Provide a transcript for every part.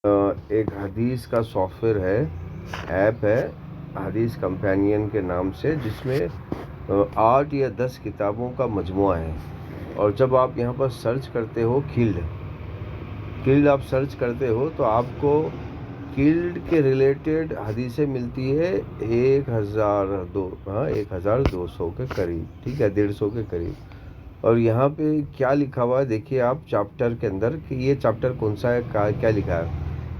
ایک حدیث کا سافٹ ویئر ہے، ایپ ہے حدیث کمپینین کے نام سے، جس میں 8 یا 10 کتابوں کا مجموعہ ہے۔ اور جب آپ یہاں پر سرچ کرتے ہو کلڈ آپ سرچ کرتے ہو تو آپ کو کلڈ کے ریلیٹڈ حدیثیں ملتی ہے 1200 کے قریب، ٹھیک ہے، 150 کے قریب۔ اور یہاں پہ کیا لکھا ہوا ہے دیکھیے آپ چیپٹر کے اندر، کہ یہ چیپٹر کون سا ہے، کیا لکھا ہے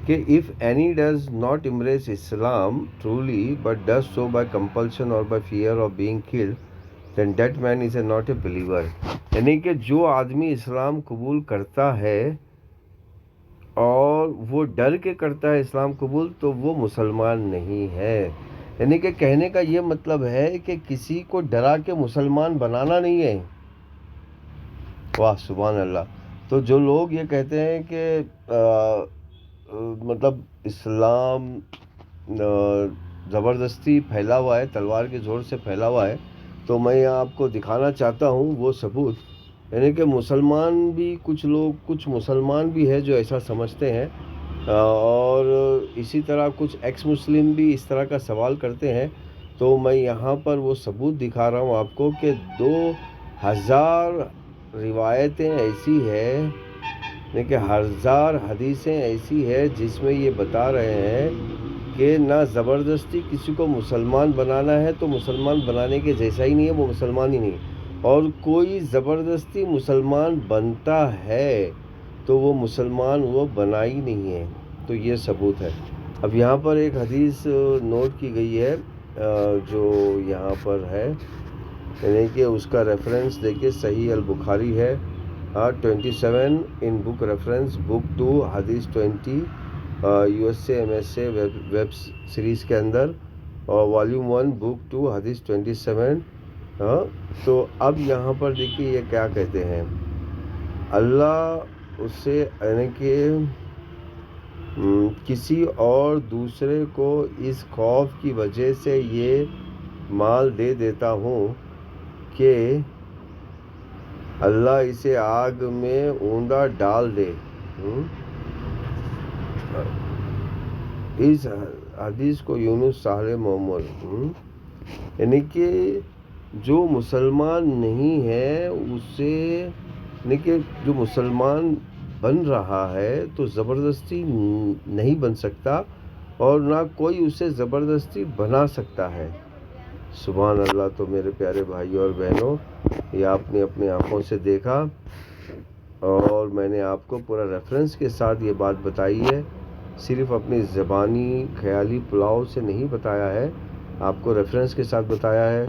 کہ if any does not embrace Islam truly but does so by compulsion or by fear of being killed, then that man is not a believer۔ یعنی کہ جو آدمی اسلام قبول کرتا ہے اور وہ ڈر کے کرتا ہے اسلام قبول، تو وہ مسلمان نہیں ہے۔ یعنی کہ کہنے کا یہ مطلب ہے کہ کسی کو ڈرا کے مسلمان بنانا نہیں ہے۔ واہ سبحان اللہ۔ تو جو لوگ یہ کہتے ہیں کہ مطلب اسلام زبردستی پھیلا ہوا ہے، تلوار کے زور سے پھیلا ہوا ہے، تو میں آپ کو دکھانا چاہتا ہوں وہ ثبوت۔ یعنی کہ مسلمان بھی، کچھ مسلمان بھی ہے جو ایسا سمجھتے ہیں، اور اسی طرح کچھ ایکس مسلم بھی اس طرح کا سوال کرتے ہیں۔ تو میں یہاں پر وہ ثبوت دکھا رہا ہوں آپ کو کہ 2000 روایتیں ایسی ہے، کہ 1000 حدیثیں ایسی ہے جس میں یہ بتا رہے ہیں کہ نہ زبردستی کسی کو مسلمان بنانا ہے، تو مسلمان بنانے کے جیسا ہی نہیں ہے، وہ مسلمان ہی نہیں۔ اور کوئی زبردستی مسلمان بنتا ہے تو وہ مسلمان وہ بنا ہی نہیں ہے۔ تو یہ ثبوت ہے۔ اب یہاں پر ایک حدیث نوٹ کی گئی ہے جو یہاں پر ہے، یعنی کہ اس کا ریفرنس دیکھیے صحیح البخاری ہے 27 ان بک ریفرنس بک 2 حدیث 20 USA ویب سیریز کے اندر، اور والیوم 1 بک 2 حدیث 27۔ تو اب یہاں پر دیکھیے یہ کیا کہتے ہیں، اللہ اسے یعنی کہ کسی اور دوسرے کو اس خوف کی وجہ سے یہ مال دے دیتا ہوں کہ اللہ اسے آگ میں اوندا ڈال دے۔ اس حدیث کو یونس صالح محمد، یعنی کہ جو مسلمان نہیں ہے اسے، یعنی کہ جو مسلمان بن رہا ہے تو زبردستی نہیں بن سکتا، اور نہ کوئی اسے زبردستی بنا سکتا ہے۔ سبحان اللہ۔ تو میرے پیارے بھائیوں اور بہنوں، یہ آپ نے اپنی آنکھوں سے دیکھا، اور میں نے آپ کو پورا ریفرنس کے ساتھ یہ بات بتائی ہے، صرف اپنی زبانی خیالی پلاؤ سے نہیں بتایا ہے، آپ کو ریفرنس کے ساتھ بتایا ہے۔